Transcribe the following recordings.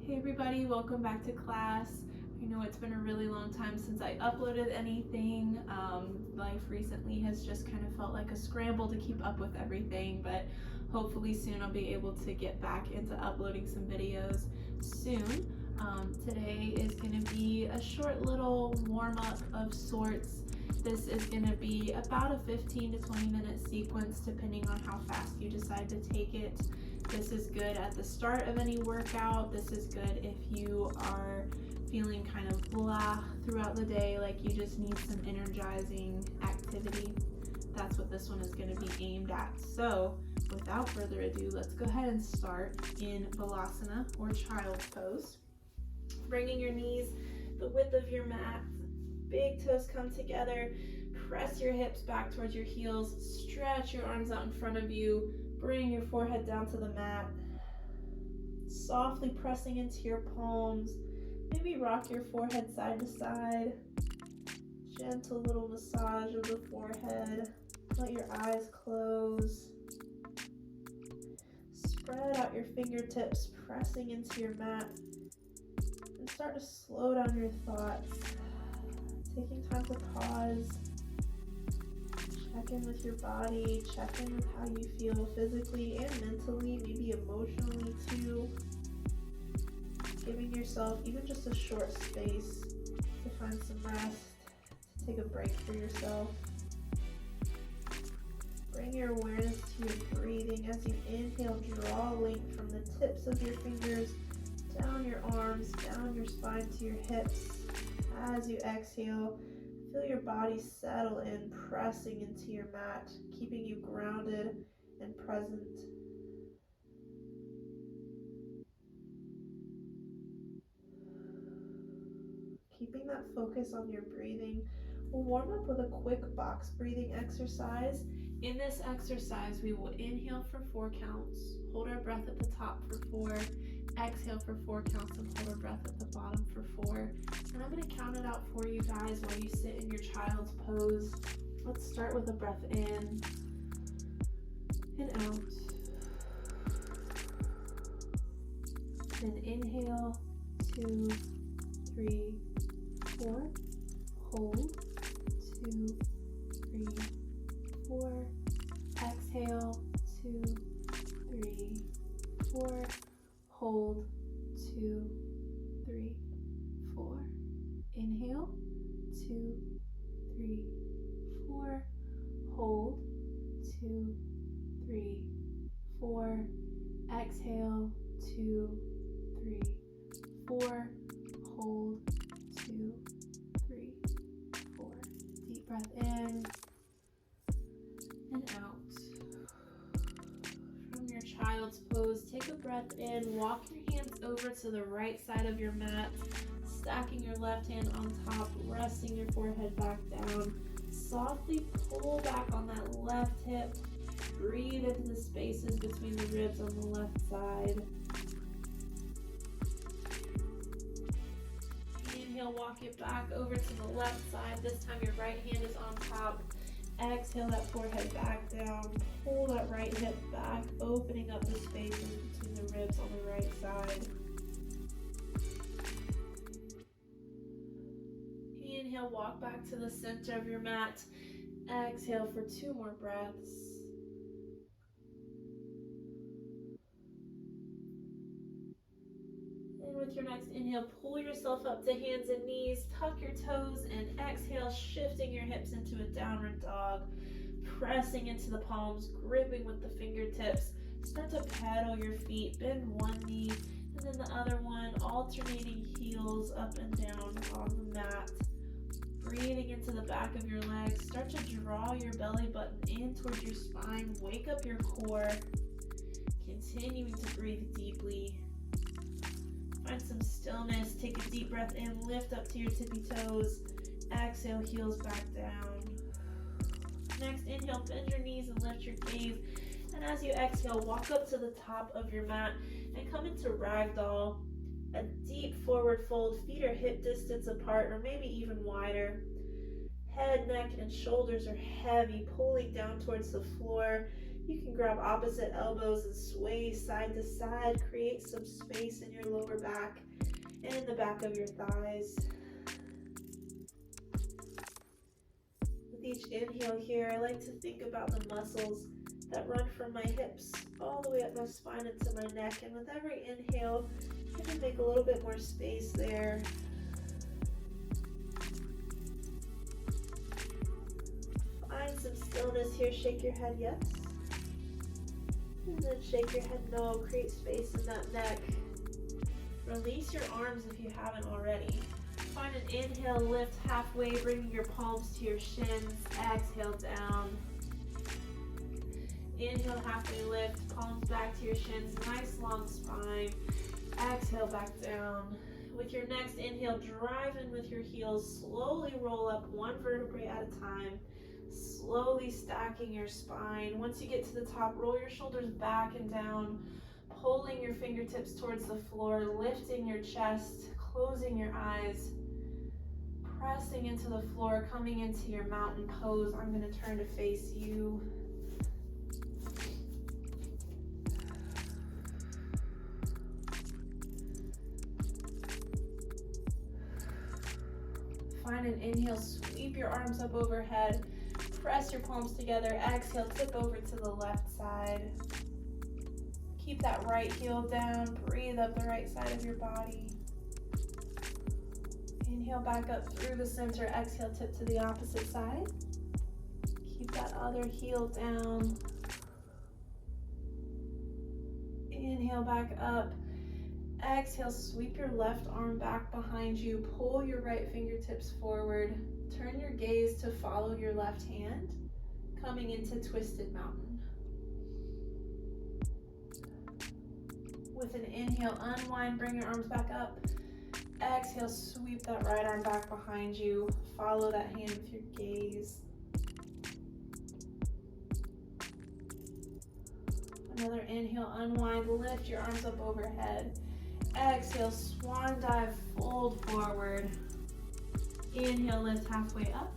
Hey everybody, welcome back to class. I know it's been a really long time since I uploaded anything. Life recently has just kind of felt like a scramble to keep up with everything, but hopefully soon I'll be able to get back into uploading some videos soon. Today is going to be a short little warm-up of sorts. This is going to be about a 15 to 20 minute sequence depending on how fast you decide to take it. This is good at the start of any workout. This is good if you are feeling kind of blah throughout the day, like you just need some energizing activity. That's what this one is going to be aimed at. So without further ado, let's go ahead and start in Balasana or Child's Pose. Bringing your knees the width of your mat, big toes come together, press your hips back towards your heels, stretch your arms out in front of you, bring your forehead down to the mat, softly pressing into your palms. Maybe rock your forehead side to side, gentle little massage of the forehead. Let your eyes close. Spread out your fingertips, pressing into your mat, and start to slow down your thoughts. Taking time to pause, check in with your body, check in with how you feel physically and mentally, maybe emotionally too. Giving yourself even just a short space to find some rest, to take a break for yourself. Bring your awareness to your breathing. As you inhale, draw length from the tips of your fingers down your arms, down your spine to your hips. As you exhale, feel your body settle in, pressing into your mat, keeping you grounded and present. Keeping that focus on your breathing, we'll warm up with a quick box breathing exercise. In this exercise, we will inhale for 4 counts, hold our breath at the top for 4, exhale for 4 counts, and hold our breath at the bottom for 4. And I'm going to count it out for you guys while you sit in your child's pose. Let's start with a breath in and out. Then inhale, 2, 3, 4. Hold, 2, 3, 4. Exhale, 2, 3, 4. Hold, 2, 3, 4. Inhale, 2, 3, 4. Hold, 2, 3, 4. Exhale, 2, 3, 4. Hold, 2, 3, 4. Deep breath in and out. From your child's pose, take a breath in, walk your hands over to the right side of your mat, stacking your left hand on top, resting your forehead back down. Softly pull back on that left hip. Breathe into the spaces between the ribs on the left side. Inhale, walk it back over to the left side. This time your right hand is on top. Exhale that forehead back down. Pull that right hip back, opening up the spaces between the ribs on the right side. Inhale, walk back to the center of your mat. Exhale for 2 more breaths. And with your next inhale, pull yourself up to hands and knees, tuck your toes, and exhale, shifting your hips into a downward dog, pressing into the palms, gripping with the fingertips. Start to pedal your feet, bend one knee, and then the other one, alternating heels up and down on the mat. Breathing into the back of your legs. Start to draw your belly button in towards your spine. Wake up your core. Continuing to breathe deeply. Find some stillness. Take a deep breath in. Lift up to your tippy toes. Exhale, heels back down. Next, inhale, bend your knees and lift your gaze. And as you exhale, walk up to the top of your mat and come into ragdoll. A deep forward fold, feet are hip distance apart or maybe even wider. Head, neck, and shoulders are heavy, pulling down towards the floor. You can grab opposite elbows and sway side to side. Create some space in your lower back and in the back of your thighs. With each inhale here, I like to think about the muscles that run from my hips all the way up my spine into my neck. And with every inhale, I can make a little bit more space there. Find some stillness here. Shake your head yes. And then shake your head no. Create space in that neck. Release your arms if you haven't already. Find an inhale, lift halfway, bringing your palms to your shins. Exhale down. Inhale, halfway lift, palms back to your shins. Nice long spine. Exhale back down. With your next inhale, drive in with your heels. Slowly roll up one vertebrae at a time. Slowly stacking your spine. Once you get to the top, roll your shoulders back and down, pulling your fingertips towards the floor, lifting your chest, closing your eyes, pressing into the floor, coming into your mountain pose. I'm going to turn to face you. Find an inhale, sweep your arms up overhead. Press your palms together. Exhale, tip over to the left side. Keep that right heel down. Breathe up the right side of your body. Inhale back up through the center. Exhale, tip to the opposite side. Keep that other heel down. Inhale back up. Exhale, sweep your left arm back behind you. Pull your right fingertips forward. Turn your gaze to follow your left hand, coming into Twisted Mountain. With an inhale, unwind, bring your arms back up. Exhale, sweep that right arm back behind you. Follow that hand with your gaze. Another inhale, unwind, lift your arms up overhead. Exhale, swan dive, fold forward. Inhale, lift halfway up.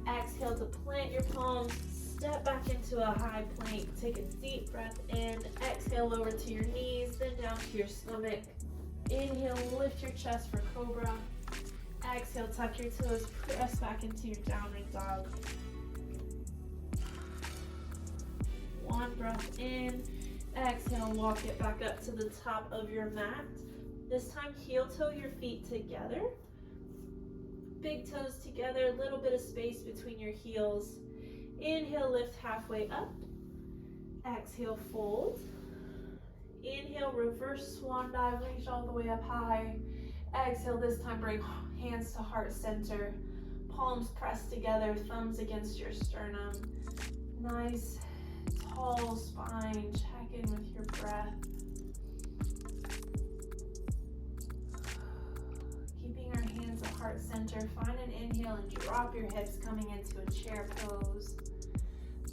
Exhale to plant your palms, step back into a high plank. Take a deep breath in. Exhale, lower to your knees, then down to your stomach. Inhale, lift your chest for cobra. Exhale, tuck your toes, press back into your downward dog. One breath in. Exhale, walk it back up to the top of your mat. This time, heel toe your feet together. Big toes together, a little bit of space between your heels. Inhale, lift halfway up. Exhale, fold. Inhale, reverse swan dive, reach all the way up high. Exhale, this time bring hands to heart center. Palms pressed together, thumbs against your sternum. Nice, tall spine. Check in with your breath. Keeping our hands at heart center, find an inhale and drop your hips, coming into a chair pose.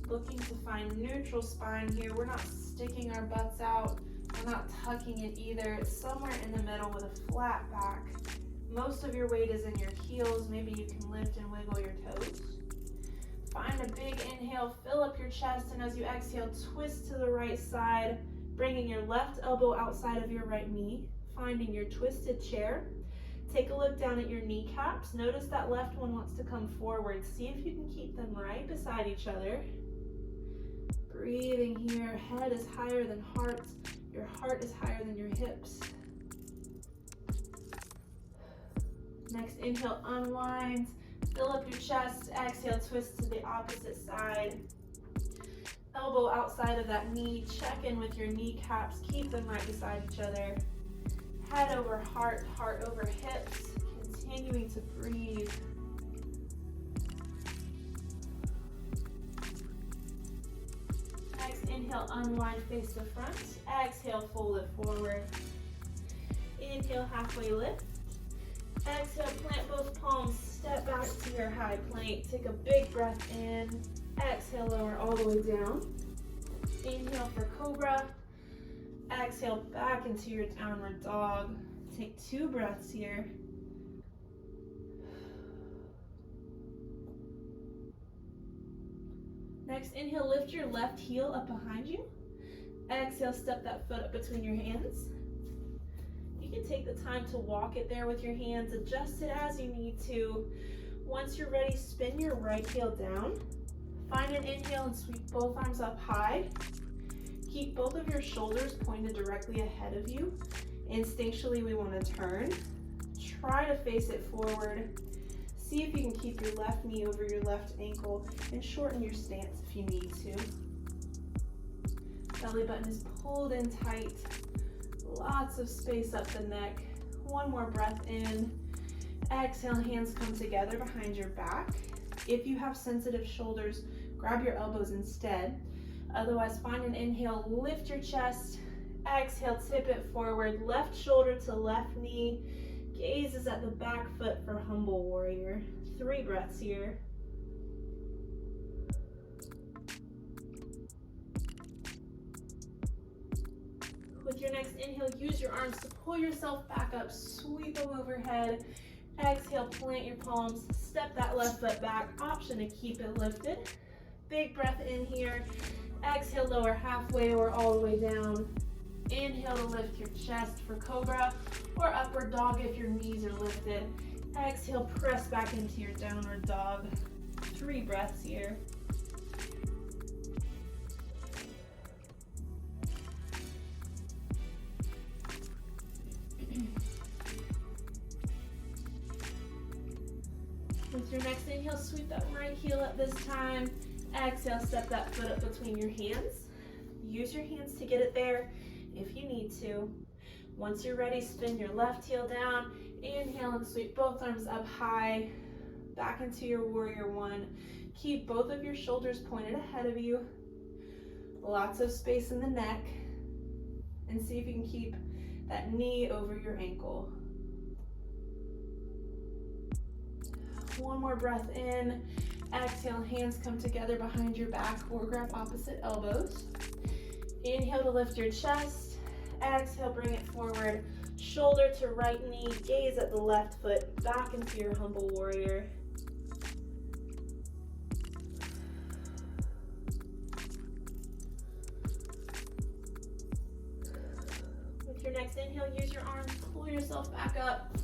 Looking to find neutral spine here. We're not sticking our butts out. We're not tucking it either. It's somewhere in the middle with a flat back. Most of your weight is in your heels. Maybe you can lift and wiggle your toes. Find a big inhale, fill up your chest, and as you exhale, twist to the right side, bringing your left elbow outside of your right knee, finding your twisted chair. Take a look down at your kneecaps. Notice that left one wants to come forward. See if you can keep them right beside each other. Breathing here, head is higher than heart. Your heart is higher than your hips. Next inhale, unwind. Fill up your chest. Exhale, twist to the opposite side. Elbow outside of that knee. Check in with your kneecaps. Keep them right beside each other. Head over heart, heart over hips. Continuing to breathe. Next inhale, unwind, face to front. Exhale, fold it forward. Inhale, halfway lift. Exhale, plant both palms, step back to your high plank. Take a big breath in. Exhale, lower all the way down. Inhale for cobra. Exhale, back into your downward dog. Take 2 breaths here. Next, inhale, lift your left heel up behind you. Exhale, step that foot up between your hands. You can take the time to walk it there with your hands, adjust it as you need to. Once you're ready, spin your right heel down. Find an inhale and sweep both arms up high. Keep both of your shoulders pointed directly ahead of you. Instinctually, we want to turn. Try to face it forward. See if you can keep your left knee over your left ankle and shorten your stance if you need to. Belly button is pulled in tight. Lots of space up the neck. One more breath in. Exhale, hands come together behind your back. If you have sensitive shoulders, grab your elbows instead. Otherwise, find an inhale, lift your chest. Exhale, tip it forward, left shoulder to left knee. Gaze is at the back foot for humble warrior. 3 breaths here. With your next inhale, use your arms to pull yourself back up, sweep them overhead. Exhale, plant your palms, step that left foot back. Option to keep it lifted. Big breath in here. Exhale, lower halfway or all the way down. Inhale to lift your chest for cobra or upward dog if your knees are lifted. Exhale, press back into your downward dog. 3 breaths here. With your next inhale, sweep that right heel up this time. Exhale, step that foot up between your hands. Use your hands to get it there if you need to. Once you're ready, spin your left heel down. Inhale and sweep both arms up high, back into your warrior one. Keep both of your shoulders pointed ahead of you. Lots of space in the neck. And see if you can keep that knee over your ankle. One more breath in. Exhale, hands come together behind your back or grab opposite elbows. Inhale to lift your chest. Exhale, bring it forward. Shoulder to right knee. Gaze at the left foot. Back into your humble warrior. With your next inhale, use your arms. Pull yourself back up.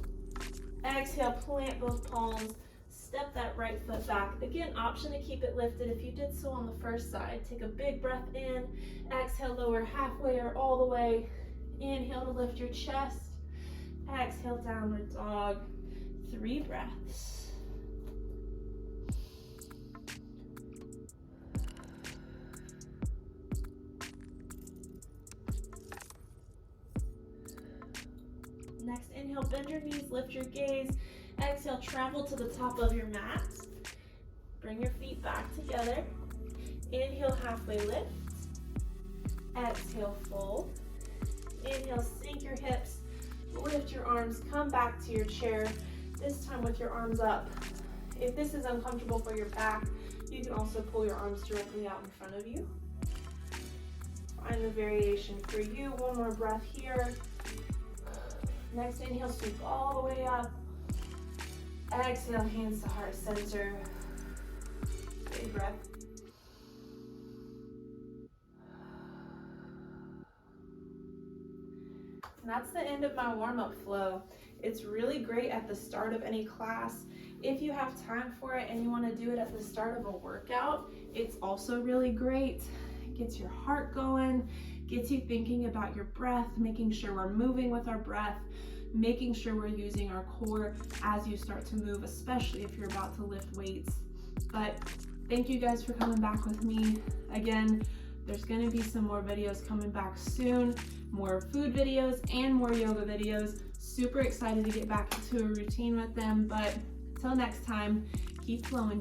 Exhale, plant both palms. Step that right foot back. Again, option to keep it lifted if you did so on the first side. Take a big breath in. Exhale, lower halfway or all the way. Inhale to lift your chest. Exhale, downward dog. 3 breaths. Next, inhale, bend your knees, lift your gaze. Exhale, travel to the top of your mat. Bring your feet back together. Inhale, halfway lift. Exhale, fold. Inhale, sink your hips. Lift your arms, come back to your chair. This time with your arms up. If this is uncomfortable for your back, you can also pull your arms directly out in front of you. Find the variation for you. One more breath here. Next inhale, sweep all the way up. Exhale, hands to heart center. Big breath. And that's the end of my warm-up flow. It's really great at the start of any class. If you have time for it and you want to do it at the start of a workout, it's also really great. It gets your heart going, gets you thinking about your breath, making sure we're moving with our breath, making sure we're using our core as you start to move, especially if you're about to lift weights. But thank you guys for coming back with me. Again, there's going to be some more videos coming back soon, more food videos and more yoga videos. Super excited to get back into a routine with them, but until next time, keep flowing.